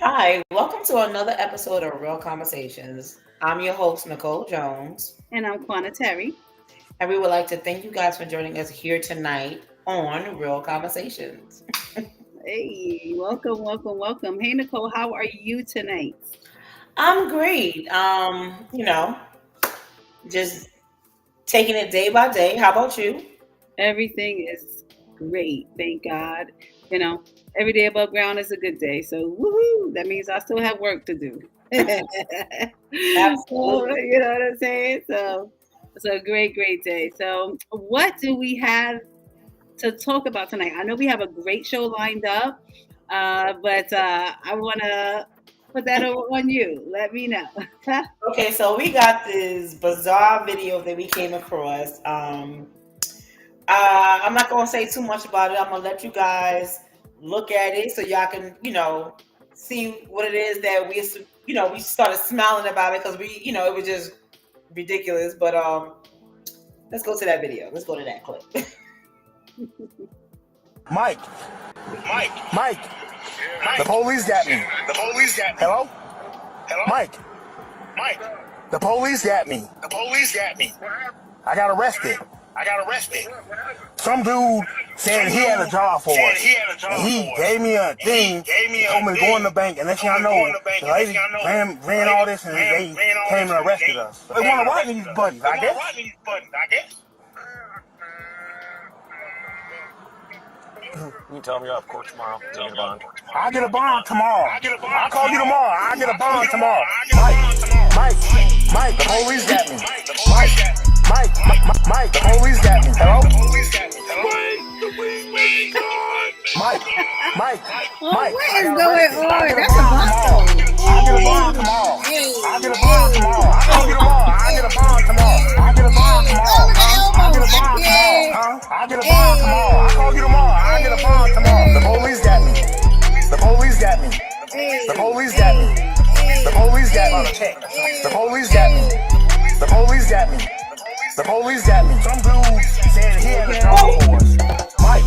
Hi, welcome to another episode of Real Conversations. I'm your host, Nicole Jones, And I'm Quana Terry. and we would like to thank you guys for joining us here tonight on Real Conversations. Hey, welcome, welcome, welcome. Hey, Nicole, how are you tonight? I'm great. Just taking it day by day. How about you? Everything is great, thank God. You know, every day above ground is a good day. So, woohoo! That means I still have work to do. So, Absolutely. you know what I'm saying? So, it's a great, great day. So, what do we have to talk about tonight? I know we have a great show lined up, but I want to put that over on you. Let me know. Okay, so we got this bizarre video that we came across. I'm not gonna say too much about it. I'm gonna let you guys look at it so y'all can, see what it is that we started smiling about it because it was just ridiculous. But let's go to that video. Let's go to that clip. Mike, Mike, the police got me. The police got me. Hello? Mike, the police got me. The police got me. I got arrested. Some dude said he had a job for us. And he gave me a thing, told me to go in the bank, and let y'all know, the lady ran all this, and they came and arrested us. They want to rob these buddies, I guess. You can tell me off court tomorrow. Get a bond. I'll get a bond tomorrow. I'll call you tomorrow. I'll get a bond tomorrow. Mike, the police got me. Mike, the police got me. Hello? Mike. What is I got going arrested. on? I'll get a That's a bond tomorrow. bond. I'll get a bond tomorrow. Hey, I'll get a bond tomorrow. I'll call you tomorrow. I'll get a bond tomorrow. I'll get a bond tomorrow. I'll get a bond tomorrow. I'll get a bond tomorrow. I'll call you tomorrow. I'll get a bond tomorrow. The police got me. The police got me. The police got me. The police got me. The police got me. The police got me. The police got me. Some dude said he had a job for us. Mike.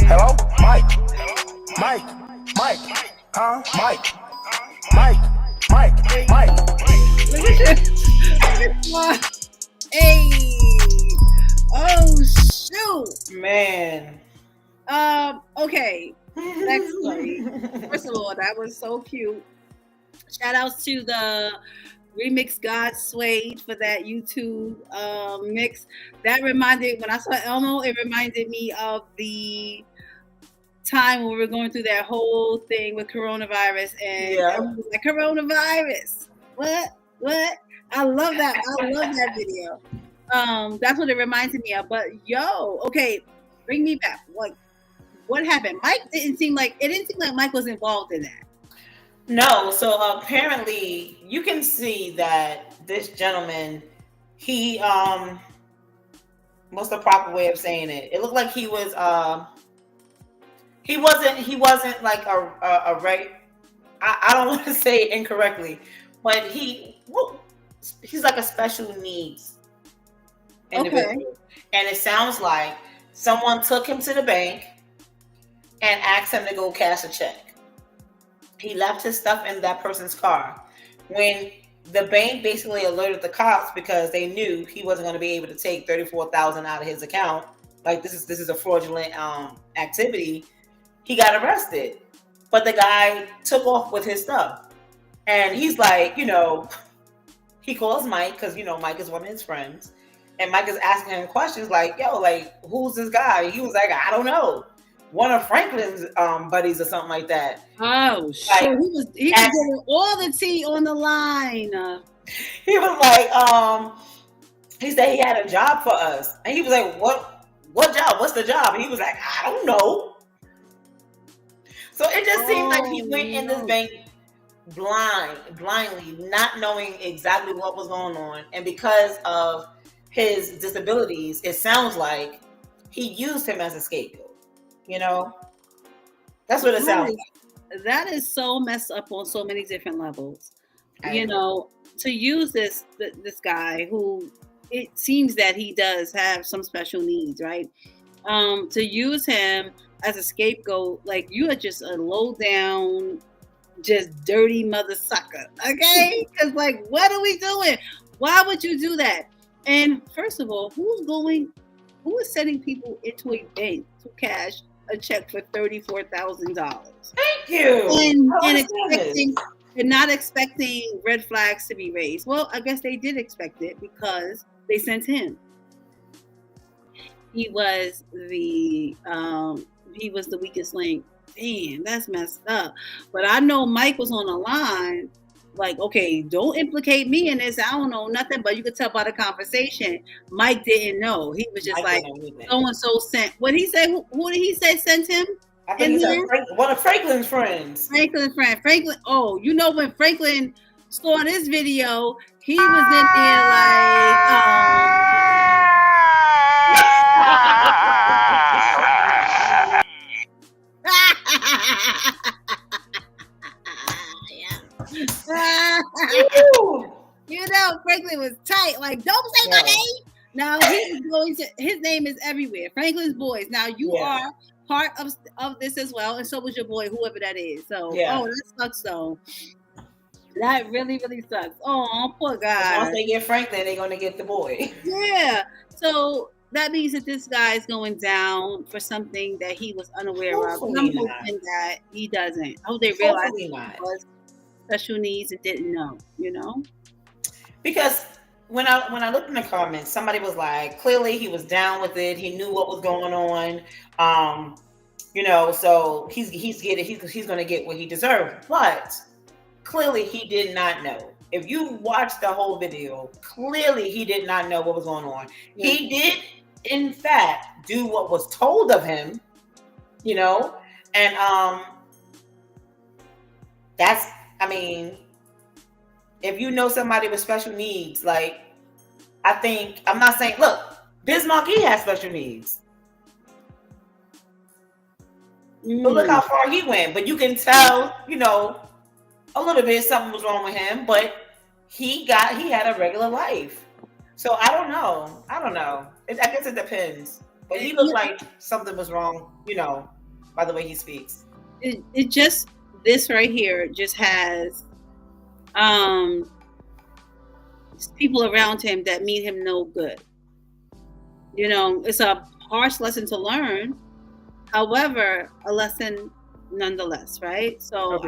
Hello? Mike. Huh? Mike. Look at you. Hey. Oh shoot. Man. Okay. Next story. First of all, that was so cute. Shout outs to the remix God Suede for that YouTube mix. That reminded, when I saw Elmo, it reminded me of the time when we were going through that whole thing with coronavirus, and Yeah. everyone was like, coronavirus. What? I love that video. That's what it reminded me of. But okay, bring me back. What happened? It didn't seem like Mike was involved in that. No, so apparently you can see that this gentleman, he what's the proper way of saying it? It looked like he wasn't like a right. I don't want to say it incorrectly, but he's like a special needs individual. Okay. And it sounds like someone took him to the bank and asked him to go cash a check. He left his stuff in that person's car. When the bank basically alerted the cops because they knew he wasn't going to be able to take $34,000 out of his account, like this is a fraudulent activity, he got arrested. But the guy took off with his stuff, and he's like, he calls Mike because Mike is one of his friends, and Mike is asking him questions like, "Yo, like who's this guy?" He was like, "I don't know." One of Franklin's buddies or something like that. Oh, sure. He was getting all the tea on the line. He was like, he said he had a job for us. And he was like, what job? What's the job? And he was like, I don't know. So it just seemed like he went in this bank blindly, not knowing exactly what was going on. And because of his disabilities, it sounds like he used him as a scapegoat. That's what it sounds like. That is so messed up on so many different levels. To use this guy who it seems that he does have some special needs, right? to use him as a scapegoat, like you are just a low down, just dirty mother sucker. Okay, because like, what are we doing? Why would you do that? And first of all, who is sending people into a bank to cash a check for $34,000? Thank you. And not expecting red flags to be raised. Well, I guess they did expect it because they sent him. He was the weakest link. Damn, that's messed up. But I know Mike was on the line. Like, okay, don't implicate me in this. I don't know nothing, but you could tell by the conversation, Mike didn't know. He was just like, so and so sent. What did he say? Who did he say sent him? I think he said one of Franklin's friends. Franklin's friend. Franklin. Oh, you know when Franklin saw this video, he was in there you know, Franklin was tight. Like, don't say my name. Now his name is everywhere. Franklin's Boys. Now you are part of this as well, and so was your boy, whoever that is. So, that sucks though. That really, really sucks. Oh, poor guy. Once they get Franklin, they're gonna get the boy. Yeah. So that means that this guy is going down for something that he was unaware of. I'm hoping that he doesn't. I hope they realize he was special needs and didn't know. You know. Because when I looked in the comments, somebody was like, clearly he was down with it. He knew what was going on. You know, so he's going to get what he deserved. But clearly he did not know. If you watch the whole video, clearly he did not know what was going on. Yeah. He did, in fact, do what was told of him, you know, and if you know somebody with special needs, like, I'm not saying, look, Biz Markie has special needs. But look how far he went. But you can tell, you know, a little bit something was wrong with him, but he had a regular life. So I don't know. I guess it depends. But he looked like something was wrong, you know, by the way he speaks. It just, this right here just has people around him that mean him no good. You know, it's a harsh lesson to learn. However, a lesson nonetheless, right? So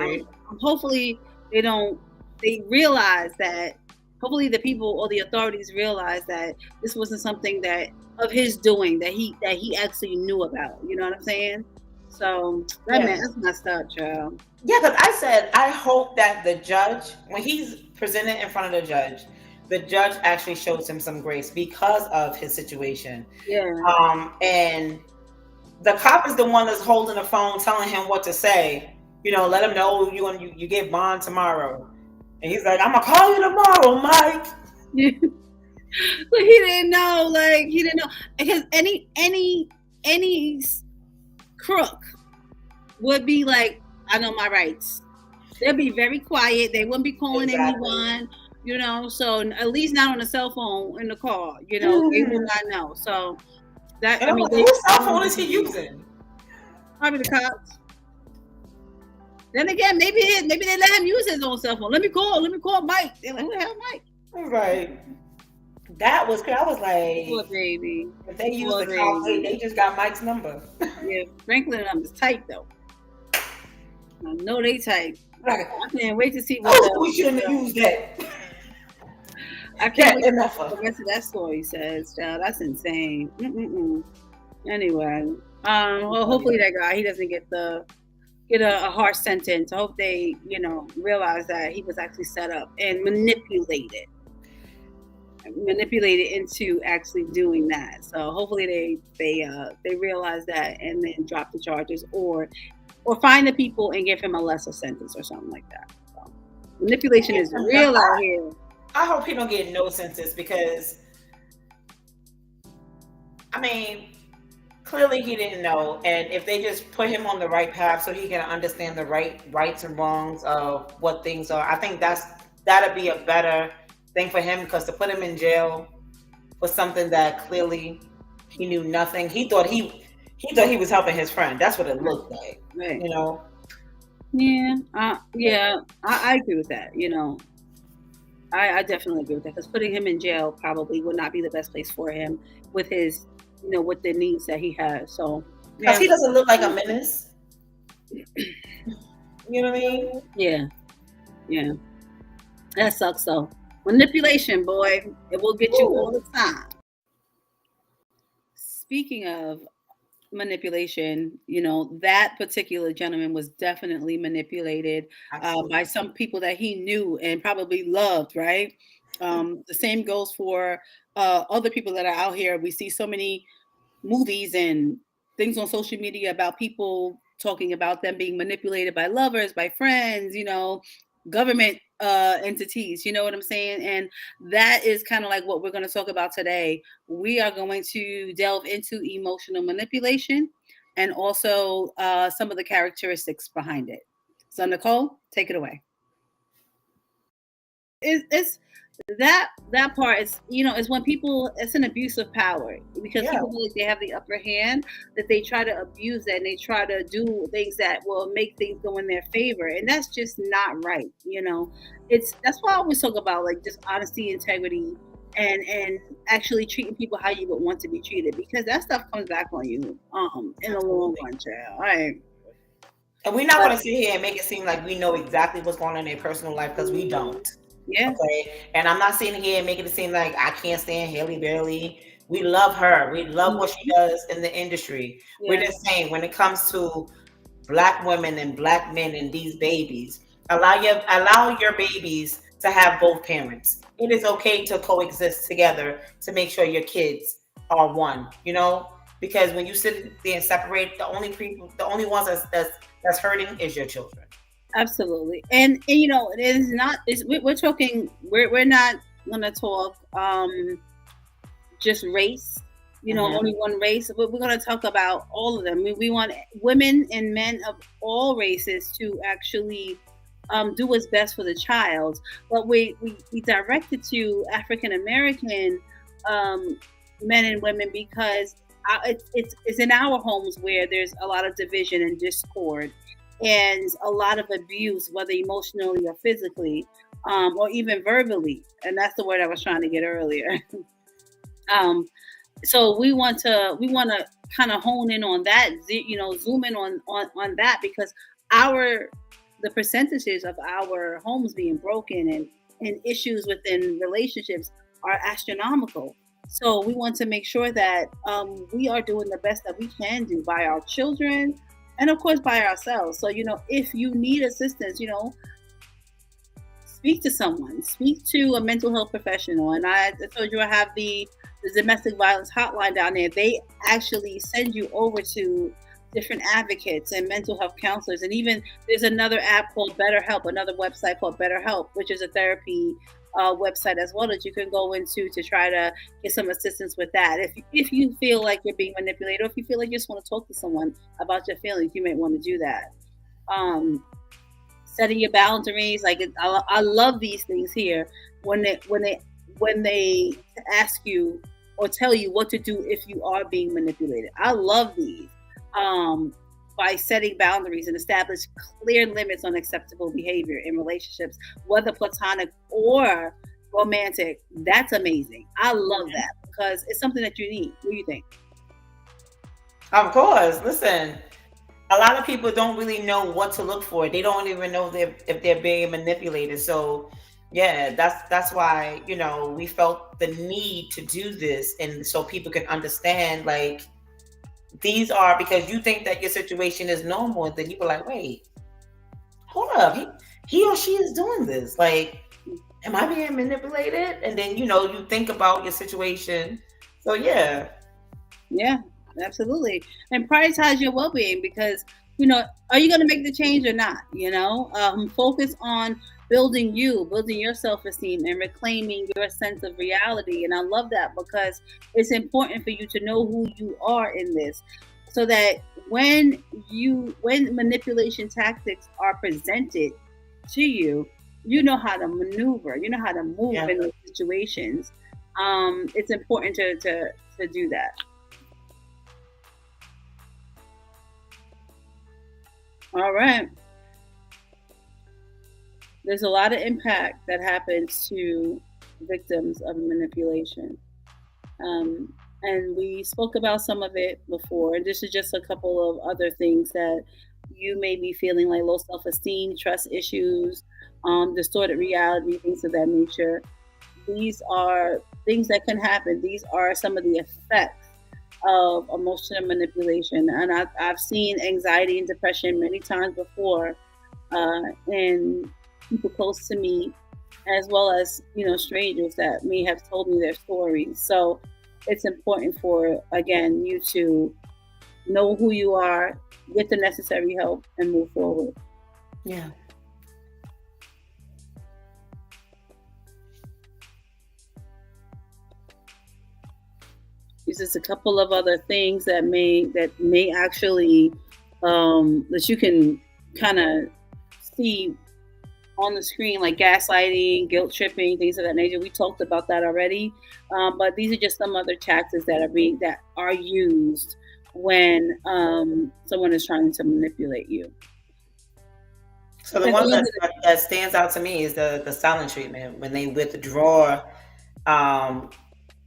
hopefully they realize that, hopefully the people or the authorities realize that this wasn't something that of his doing that he actually knew about. You know what I'm saying? So man, that's messed up, child. Yeah, because I said I hope that the judge, when he's presented in front of the judge actually shows him some grace because of his situation. Yeah. And the cop is the one that's holding the phone, telling him what to say. You know, let him know you get bond tomorrow. And he's like, I'm gonna call you tomorrow, Mike. Yeah. But he didn't know. Because any crook would be like, I know my rights. They'd be very quiet. They wouldn't be calling anyone, you know. So at least not on a cell phone in the car, you know. They would not know. So that whose cell phone is he using? Probably the cops. Then again, maybe they let him use his own cell phone. Let me call Mike. They're like, who the hell, Mike? Right. That was crazy. I was like, poor baby. If they use the call, they just got Mike's number. Yeah, Franklin number's tight though. I know they tight. Right. I can't wait to see what we shouldn't have used that. I can't wait to see the rest of that story says, child. That's insane. Anyway, well, hopefully that guy, he doesn't get a harsh sentence. I hope they, you know, realize that he was actually set up and manipulated into actually doing that. So hopefully they realize that and then drop the charges or find the people and give him a lesser sentence or something like that. So manipulation is real out here. I hope he don't get no sentence because, I mean, clearly he didn't know. And if they just put him on the right path so he can understand the rights and wrongs of what things are, I think that'd be a better thing for him, because to put him in jail for something that clearly He knew nothing. He thought he was helping his friend. That's what it looked like. Right. You know. Yeah. I agree with that. You know, I definitely agree with that, because putting him in jail probably would not be the best place for him with his, you know, with the needs that he has. So because he doesn't look like a menace. You know what I mean? Yeah. That sucks though. Manipulation, boy, it will get you all the time. Speaking of manipulation, you know, that particular gentleman was definitely manipulated by some people that he knew and probably loved, right? The same goes for other people that are out here. We see so many movies and things on social media about people talking about them being manipulated by lovers, by friends, you know, government entities, you know what I'm saying? And that is kind of like what we're going to talk about today. We are going to delve into emotional manipulation and also some of the characteristics behind it. So Nicole, take it away. It's that part is, you know, is when people, it's an abuse of power, because people feel like they have the upper hand, that they try to abuse that and they try to do things that will make things go in their favor, and that's just not right. You know, that's why I always talk about like just honesty, integrity, and actually treating people how you would want to be treated, because that stuff comes back on you in the long run, child. All right. And we're not going to sit here and make it seem like we know exactly what's going on in their personal life, because we don't. Yeah. Okay. And I'm not sitting here and making it seem like I can't stand Halle Bailey. We love her. We love what she does in the industry. Yeah. We're just saying, when it comes to Black women and Black men and these babies, allow your babies to have both parents. It is okay to coexist together to make sure your kids are one, you know, because when you sit there and separate, the only ones that's hurting is your children. Absolutely. And you know, it is not, we're talking, we're not going to talk just race, you know, only one race, but we're going to talk about all of them. We want women and men of all races to actually do what's best for the child. But we direct it to African American men and women, because it's in our homes where there's a lot of division and discord, and a lot of abuse, whether emotionally or physically, or even verbally. And that's the word I was trying to get earlier. So we want to kind of hone in on that, you know, zoom in on that, because the percentages of our homes being broken and issues within relationships are astronomical. So we want to make sure that we are doing the best that we can do by our children, and of course by ourselves. So, you know, if you need assistance, you know, speak to someone, speak to a mental health professional. And I told you I have the domestic violence hotline down there. They actually send you over to different advocates and mental health counselors. And even there's another app called BetterHelp, another website called BetterHelp, which is a therapy website as well that you can go into to try to get some assistance with that. If you feel like you're being manipulated, or if you feel like you just want to talk to someone about your feelings, you might want to do that. Setting your boundaries, like I love these things here when they ask you or tell you what to do if you are being manipulated. I love these. By setting boundaries and establish clear limits on acceptable behavior in relationships, whether platonic or romantic. That's amazing. I love that, because it's something that you need. What do you think? Of course. Listen, a lot of people don't really know what to look for. They don't even know if they're being manipulated. So yeah, that's why, you know, we felt the need to do this, and so people can understand, like, these are, because you think that your situation is normal, and then you were like, wait, hold up, he or she is doing this. Like, am I being manipulated? And then, you know, you think about your situation. So yeah, absolutely. And prioritize your well-being, because, you know, are you going to make the change or not? You know, focus on building your self-esteem and reclaiming your sense of reality. And I love that, because it's important for you to know who you are in this, so that when manipulation tactics are presented to you, you know how to maneuver, you know how to move in those situations. It's important to do that. All right. There's a lot of impact that happens to victims of manipulation. And we spoke about some of it before. And this is just a couple of other things that you may be feeling, like low self esteem, trust issues, distorted reality, things of that nature. These are things that can happen. These are some of the effects of emotional manipulation. And I've seen anxiety and depression many times before in people close to me, as well as, strangers that may have told me their stories. So it's important for, again, you to know who you are, get the necessary help, and move forward. Yeah. There's just a couple of other things that may actually that you can kind of see on the screen, like gaslighting, guilt tripping, things of that nature. We talked about that already, but these are just some other tactics that are used when someone is trying to manipulate you. So the one that stands out to me is the silent treatment, when they withdraw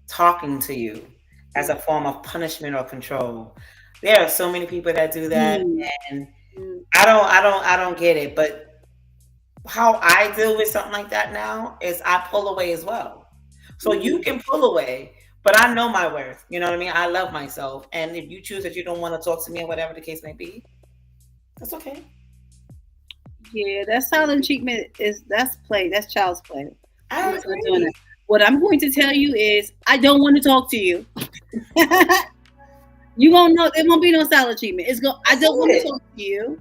talking to you as a form of punishment or control. There are so many people that do that, and I don't get it. But how I deal with something like that now is I pull away as well. So you can pull away, but I know my worth. You know what I mean? I love myself. And if you choose that you don't want to talk to me or whatever the case may be, that's okay. Yeah, that silent treatment that's play. That's child's play. What I'm going to tell you is I don't want to talk to you. You won't know. There won't be no silent treatment. I don't want to talk to you.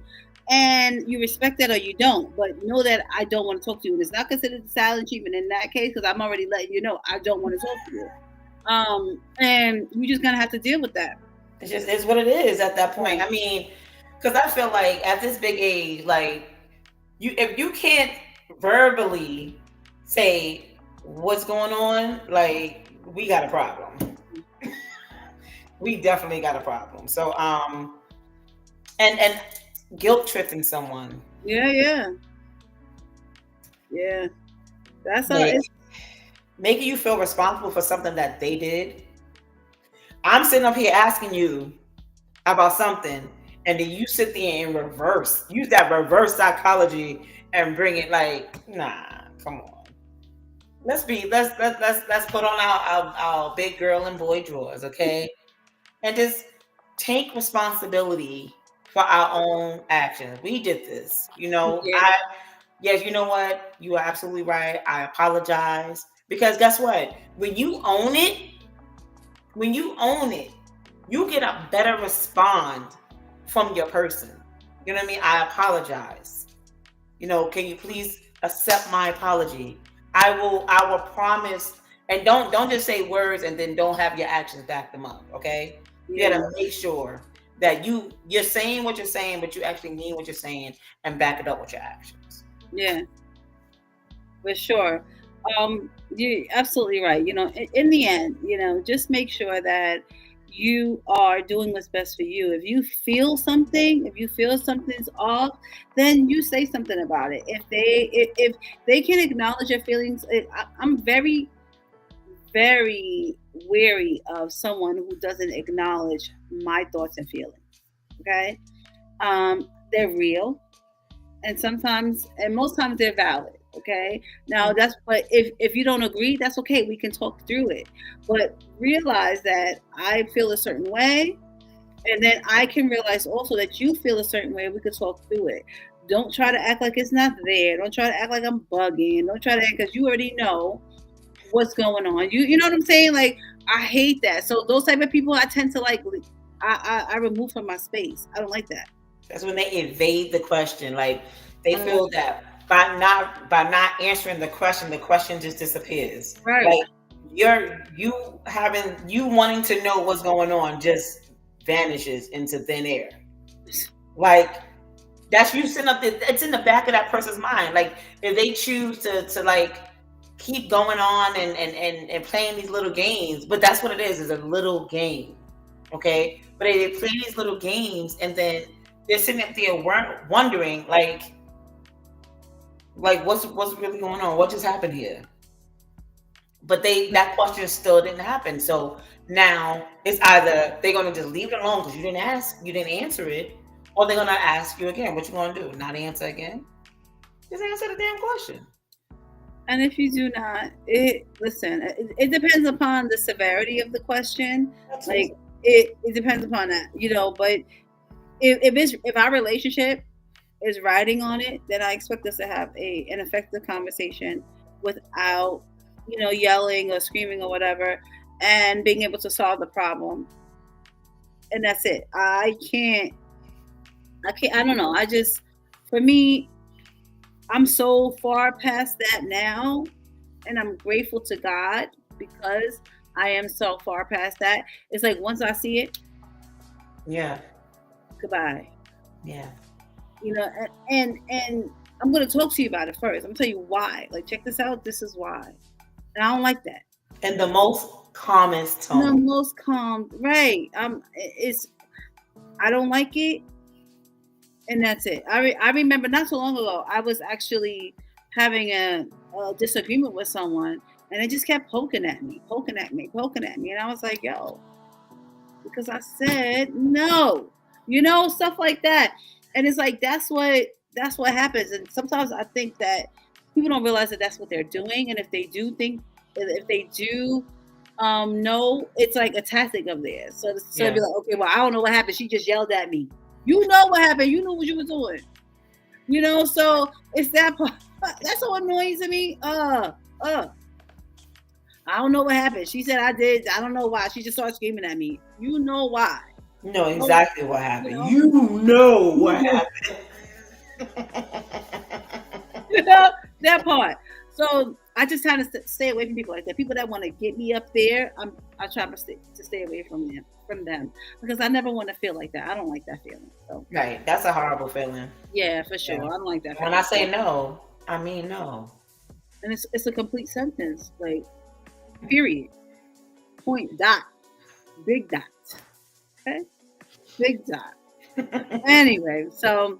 And you respect that or you don't, but know that I don't want to talk to you. And it's not considered silent treatment in that case, because I'm already letting you know I don't want to talk to you. And you're just gonna have to deal with that. It's what it is at that point. I mean, because I feel like at this big age, like if you can't verbally say what's going on, like we got a problem. We definitely got a problem. So and guilt tripping someone. Yeah. That's making you feel responsible for something that they did. I'm sitting up here asking you about something, and then you sit there and use that reverse psychology and bring it like, nah, come on. Let's put on our big girl and boy drawers, okay? And just take responsibility for our own actions. We did this, yes, you know what? You are absolutely right. I apologize. Because guess what? When you own it, you get a better response from your person. You know what I mean? I apologize. Can you please accept my apology? I will promise. And don't just say words and then don't have your actions back them up, okay? You gotta make sure that you're saying what you're saying, but you actually mean what you're saying and back it up with your actions. Yeah, for sure. You're absolutely right. In the end, just make sure that you are doing what's best for you. If you feel something's off, then you say something about it. If they can acknowledge your feelings, I'm very, very wary of someone who doesn't acknowledge my thoughts and feelings. Okay, they're real, and most times they're valid. Okay, now but if you don't agree, that's okay. We can talk through it, but realize that I feel a certain way, and then I can realize also that you feel a certain way. We could talk through it. Don't try to act like it's not there. Don't try to act like I'm bugging. Don't try to act, because you already know what's going on. You know what I'm saying? Like, I hate that. So those type of people, I tend to I remove from my space. I don't like that. That's when they evade the question. Like, they feel that by not answering the question just disappears. Right. Like you wanting to know what's going on just vanishes into thin air. Like, that's you sitting up there. It's in the back of that person's mind. Like, if they choose to like keep going on and playing these little games, but that's what it is a little game. Okay, but they play these little games, and then they're sitting up there wondering, like what's really going on? What just happened here? But that question still didn't happen. So now it's either they're gonna just leave it alone because you didn't answer it, or they're gonna ask you again. What you gonna do? Not answer again? Just answer the damn question. And if you do not, it depends upon the severity of the question. Absolutely. Like it depends upon that, But if our relationship is riding on it, then I expect us to have an effective conversation without, yelling or screaming or whatever, and being able to solve the problem. And that's it. I don't know. For me, I'm so far past that now, and I'm grateful to God because I am so far past that. It's like once I see it, yeah, goodbye. Yeah, and I'm gonna talk to you about it first. I'm gonna tell you why. Like, check this out. This is why, and I don't like that. And the most calmest tone. The most calm, right? I don't like it. And that's it. I remember not so long ago, I was actually having a disagreement with someone, and they just kept poking at me. And I was like, yo, because I said no, stuff like that. And it's like, that's what happens. And sometimes I think that people don't realize that that's what they're doing. And if they do know, it's like a tactic of theirs. So it'd be like, okay, well, I don't know what happened. She just yelled at me. You know what happened. You knew what you were doing. So it's that part. That's so annoying to me. I don't know what happened. She said I did. I don't know why. She just started screaming at me. You know why. You know exactly what happened. You know what happened. That part. So I just kind of stay away from people like that. People that want to get me up there, I try to stay away from them because I never want to feel like that. I don't like that feeling. So. Right, that's a horrible feeling. Yeah, for sure. Yeah. I don't like that feeling. When I say no, I mean no. And it's a complete sentence, like period, point, dot, big dot. Okay, big dot. Anyway, so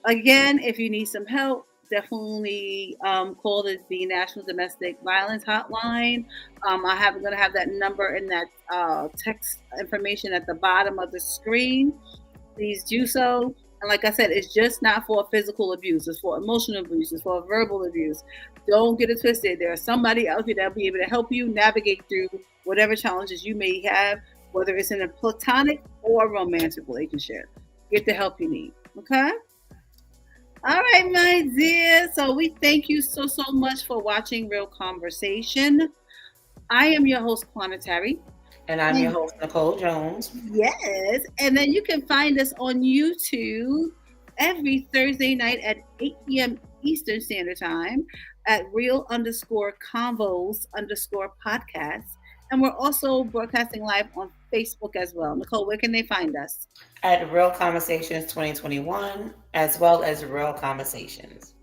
again, if you need some help, definitely call the National Domestic Violence Hotline. I'm going to have that number in that text information at the bottom of the screen. Please do so. And like I said, it's just not for physical abuse. It's for emotional abuse. It's for verbal abuse. Don't get it twisted. There's somebody out here that'll be able to help you navigate through whatever challenges you may have, whether it's in a platonic or romantic relationship. Get the help you need. Okay? All right, my dear. So we thank you so much for watching Real Conversation. I am your host, Quana Terry. And I'm your host, Nicole Jones. Yes. And then you can find us on YouTube every Thursday night at 8 p.m. Eastern Standard Time at real_convos_podcast. And we're also broadcasting live on Facebook as well. Nicole, where can they find us? At Real Conversations 2021, as well as Real Conversations.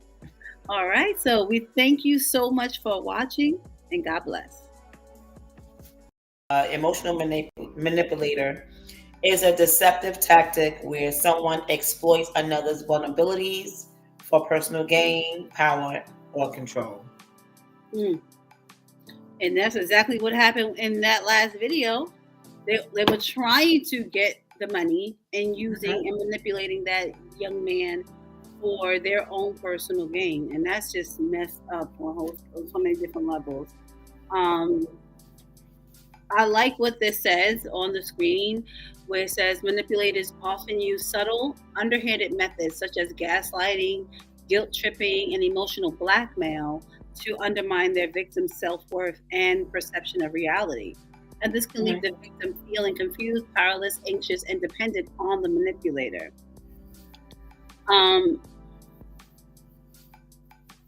All right. So we thank you so much for watching, and God bless. Emotional manipulator is a deceptive tactic where someone exploits another's vulnerabilities for personal gain, power, or control. And that's exactly what happened in that last video. They were trying to get the money and using and manipulating that young man for their own personal gain. And that's just messed up on so many different levels. I like what this says on the screen, where it says manipulators often use subtle, underhanded methods such as gaslighting, guilt tripping, and emotional blackmail to undermine their victim's self-worth and perception of reality. And this can leave the victim feeling confused, powerless, anxious, and dependent on the manipulator.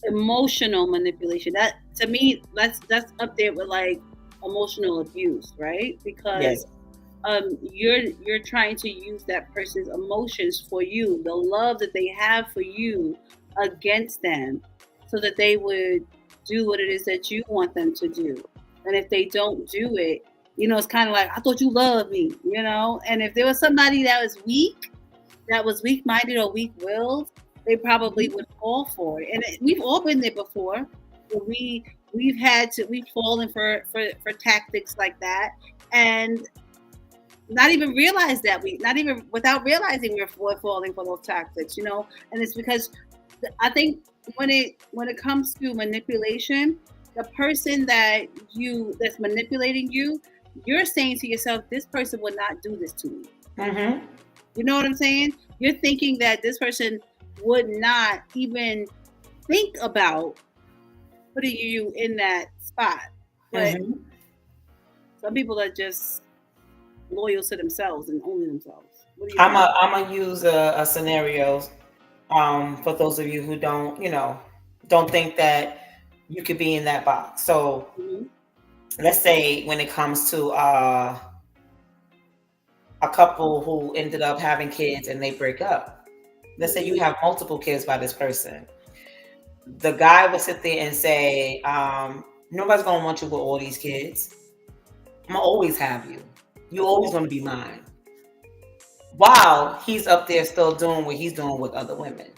Emotional manipulation. That, to me, that's up there with like emotional abuse, right? Because you're trying to use that person's emotions for you, the love that they have for you, against them, so that they would do what it is that you want them to do. And if they don't do it, it's kind of like, I thought you loved me, And if there was somebody that was weak that was weak-minded or weak-willed, they probably would fall for it. And we've all been there before. We've fallen for tactics like that, and not even realize that not even without realizing we're falling for those tactics, And it's because I think when it comes to manipulation, the person that's manipulating you, you're saying to yourself, this person would not do this to me. Mm-hmm. You know what I'm saying? You're thinking that this person would not even think about putting you in that spot. But some people are just loyal to themselves and only themselves. I'm gonna use a scenario for those of you who don't think that you could be in that box. So let's say when it comes to a couple who ended up having kids and they break up. Let's say you have multiple kids by this person. The guy would sit there and say, nobody's gonna want you with all these kids. I'm gonna always have you. You're always gonna be mine. While he's up there still doing what he's doing with other women.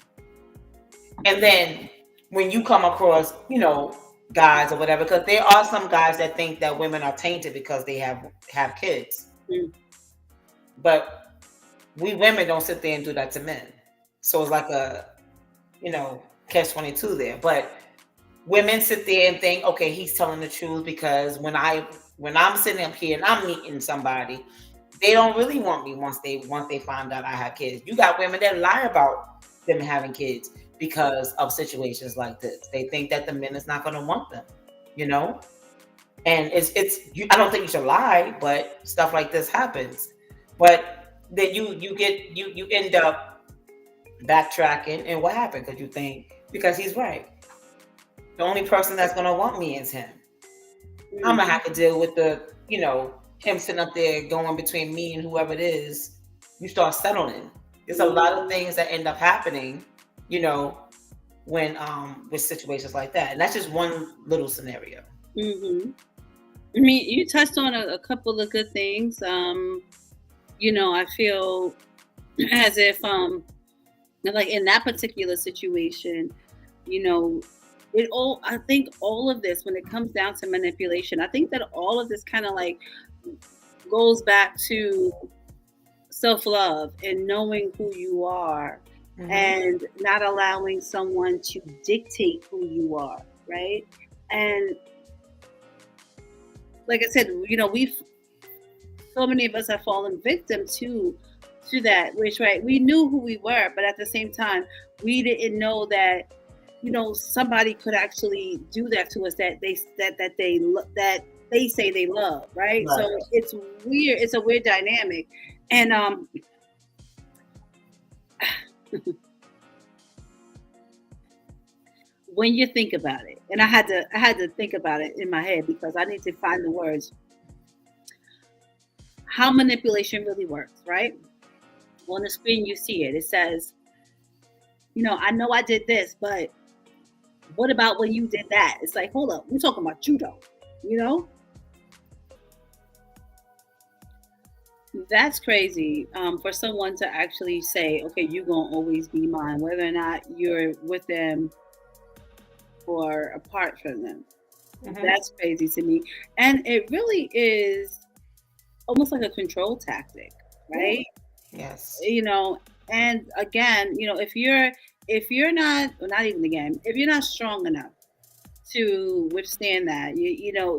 And then when you come across, guys or whatever, because there are some guys that think that women are tainted because they have kids. But we women don't sit there and do that to men. So it's like a, catch-22 there. But women sit there and think, okay, he's telling the truth, because when I'm sitting up here and I'm meeting somebody, they don't really want me once they find out I have kids. You got women that lie about them having kids because of situations like this. They think that the men is not going to want them, And I don't think you should lie, but stuff like this happens. But then you end up backtracking, and what happened? Because he's right. The only person that's going to want me is him. I'm gonna have to deal with him sitting up there going between me and whoever it is. You start settling. There's a lot of things that end up happening, when with situations like that. And that's just one little scenario. I mean, you touched on a couple of good things. I feel as if like in that particular situation, I think all of this, when it comes down to manipulation, I think that all of this kind of like goes back to self-love and knowing who you are and not allowing someone to dictate who you are, right? And like I said, so many of us have fallen victim to that, which, right, we knew who we were, but at the same time, we didn't know that, somebody could actually do that to us that they say they love, right? So it's weird. It's a weird dynamic. And when you think about it, and I had to think about it in my head because I need to find the words, how manipulation really works, right? On the screen you see it. It says, I know I did this, but what about when you did that? It's like, hold up, we're talking about you though, That's crazy for someone to actually say, okay, you're going to always be mine, whether or not you're with them or apart from them. That's crazy to me. And it really is almost like a control tactic, right? Yes. And again, if you're not, well, not even again, if you're not strong enough to withstand that,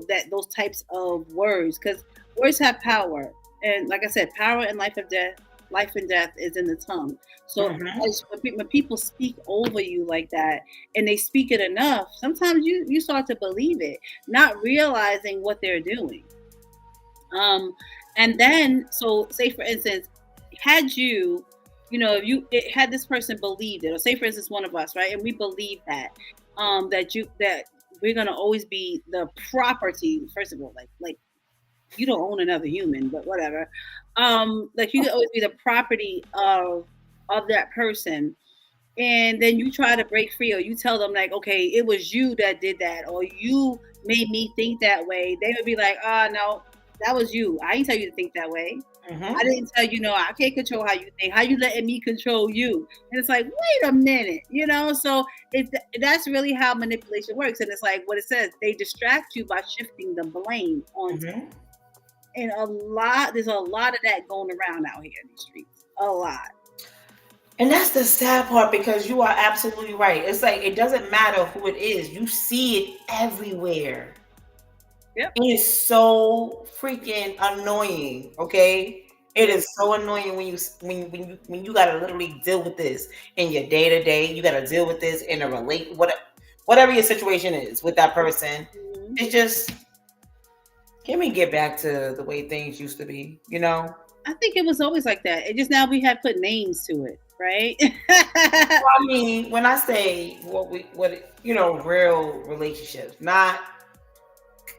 that those types of words, because words have power. And like I said, power in life and death is in the tongue. So when people speak over you like that, and they speak it enough, sometimes you start to believe it, not realizing what they're doing. And then, so say for instance, had had this person believed it, or say for instance one of us, right, and we believe that that we're gonna always be the property, first of all, like you don't own another human, but whatever, like you can always be the property of that person, and then you try to break free, or you tell them like, okay, it was you that did that, or you made me think that way. They would be like, oh no, that was you, I didn't tell you to think that way. Mhm. I didn't tell you, no, I can't control how you think. How you letting me control you? And it's like, wait a minute, So that's really how manipulation works. And it's like what it says, they distract you by shifting the blame on. Mhm. And there's a lot of that going around out here in these streets. A lot. And that's the sad part, because you are absolutely right. It's like it doesn't matter who it is. You see it everywhere. Yep. It is so freaking annoying. Okay. It is so annoying when you gotta literally deal with this in your day to day. You gotta deal with this in a whatever your situation is with that person. Mhm. It's just, can we get back to the way things used to be? I think it was always like that. It just now we have put names to it, right? Well, I mean, when I say real relationships, not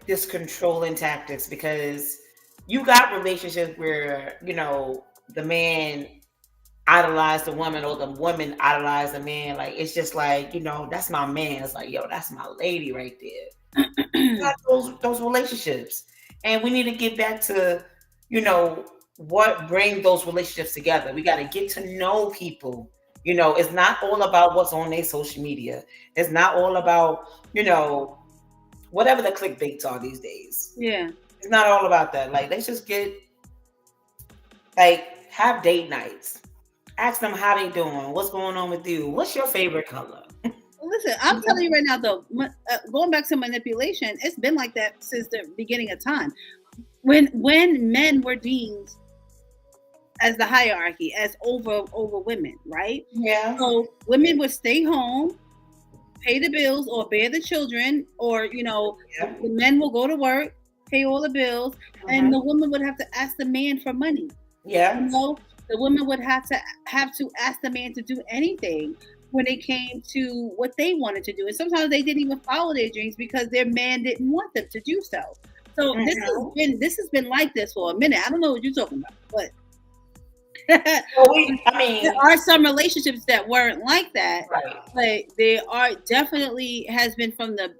this controlling tactics, because you got relationships where the man idolized the woman, or the woman idolized the man. Like, it's just like, that's my man. It's like, yo, that's my lady right there. You got those relationships, and we need to get back to what bring those relationships together. We got to get to know people. It's not all about what's on their social media. It's not all about whatever the clickbaits are these days. Yeah. It's not all about that. Like, let's just have date nights. Ask them how they doing. What's going on with you? What's your favorite color? Listen, I'm telling you right now, though, going back to manipulation, it's been like that since the beginning of time. When men were deemed as the hierarchy, as over women, right? Yeah. So women would stay home, pay the bills, or bear the children, or the men will go to work, pay all the bills, and the woman would have to ask the man for money. Yeah. The woman would have to ask the man to do anything when it came to what they wanted to do, and sometimes they didn't even follow their dreams because their man didn't want them to do so. So this has been like this for a minute. I don't know what you're talking about, but there are some relationships that weren't like that, right. But they are definitely has been from the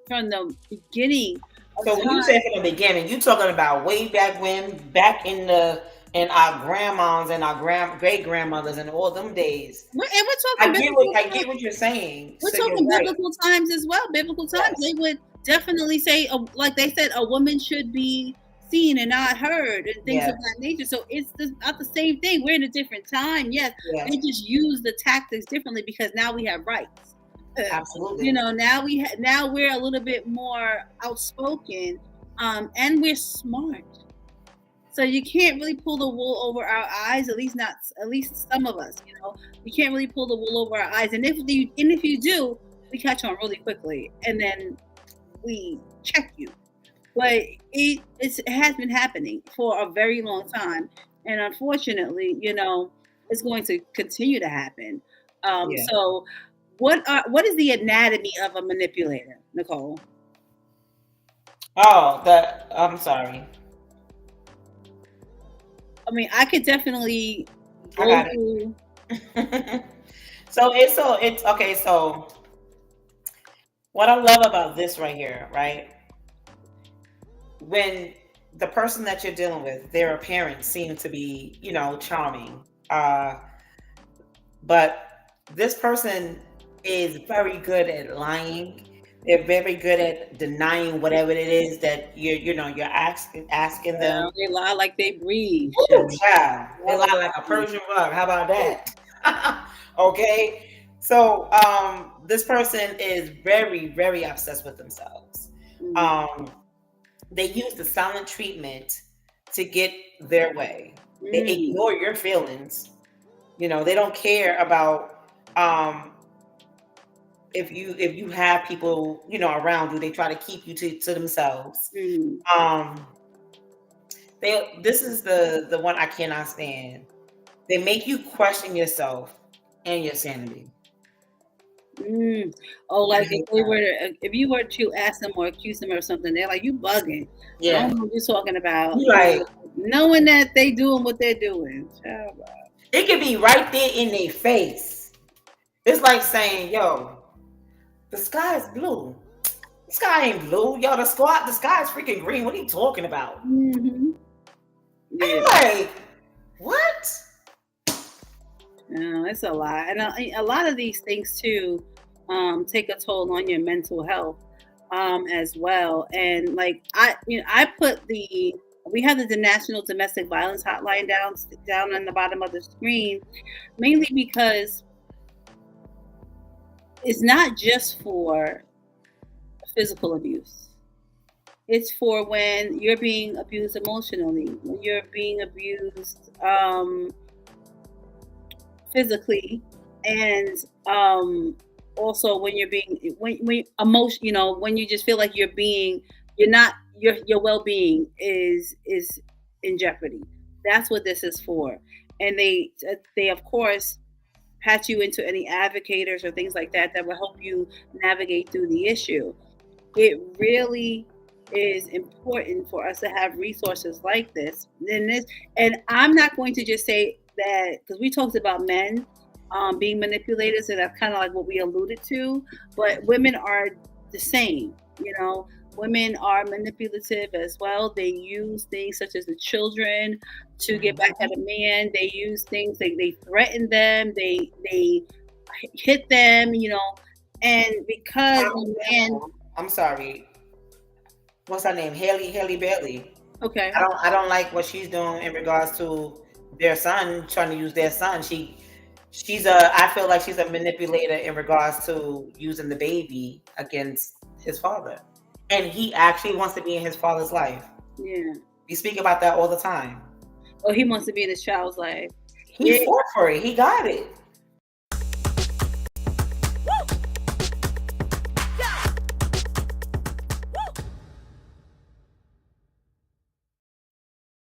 beginning. So when you say from the beginning, you're talking about way back when, back in our grandmas and our great grandmothers and all them days. And we're talking. I get what you're saying. We're talking biblical times as well. Biblical times, They would definitely say, like they said, a woman should be seen and not heard, and things of that nature. So it's not the same thing. We're in a different time. Yes, they just use the tactics differently because now we have rights. Absolutely. Now we're a little bit more outspoken, and we're smart. So you can't really pull the wool over our eyes. At least some of us. You can't really pull the wool over our eyes. And if you do, we catch on really quickly, and then we check you. But it has been happening for a very long time, and unfortunately, it's going to continue to happen. So, what is the anatomy of a manipulator, Nicole? I'm sorry. I mean, I could definitely go through. So it's okay. So what I love about this right here, right? When the person that you're dealing with, their appearance seems to be, charming. But this person is very good at lying. They're very good at denying whatever it is that you're asking them. They lie like they breathe. Ooh, child. They lie like a Persian rug. How about that? Okay. So this person is very, very obsessed with themselves. Mm-hmm. They use the silent treatment to get their way. They ignore your feelings. They don't care about if you have people around you. They try to keep you to themselves. This is the one I cannot stand. They make you question yourself and your sanity. Oh, like if you were to ask them or accuse them or something, they're like, you bugging. Yeah, I don't know what you're talking about. Right. Knowing that they doing what they're doing. It could be right there in their face. It's like saying, yo, the sky is blue. The sky ain't blue. Yo, the sky is freaking green. What are you talking about? Mm-hmm. Yeah. Like, What? No, it's a lot, and a lot of these things too take a toll on your mental health as well. And like I put we have the National Domestic Violence Hotline down on the bottom of the screen, mainly because it's not just for physical abuse. It's for when you're being abused emotionally, when you're being abused physically, and also when you're being when emotion, when you just feel like your well-being is in jeopardy. That's what this is for. And they of course patch you into any advocators or things like that will help you navigate through the issue. It really is important for us to have resources like this. And I'm not going to just say that, because we talked about men being manipulators, and that's kind of like what we alluded to, but women are the same. Women are manipulative as well. They use things such as the children to get back at a man. They use things, they threaten them, they hit them, and because I'm sorry, what's her name? Haley Bailey. Okay. I don't like what she's doing in regards to their son, trying to use their son. I feel like she's a manipulator in regards to using the baby against his father. And he actually wants to be in his father's life. Yeah. We speak about that all the time. Oh, he wants to be in his child's life. He fought for it. He got it.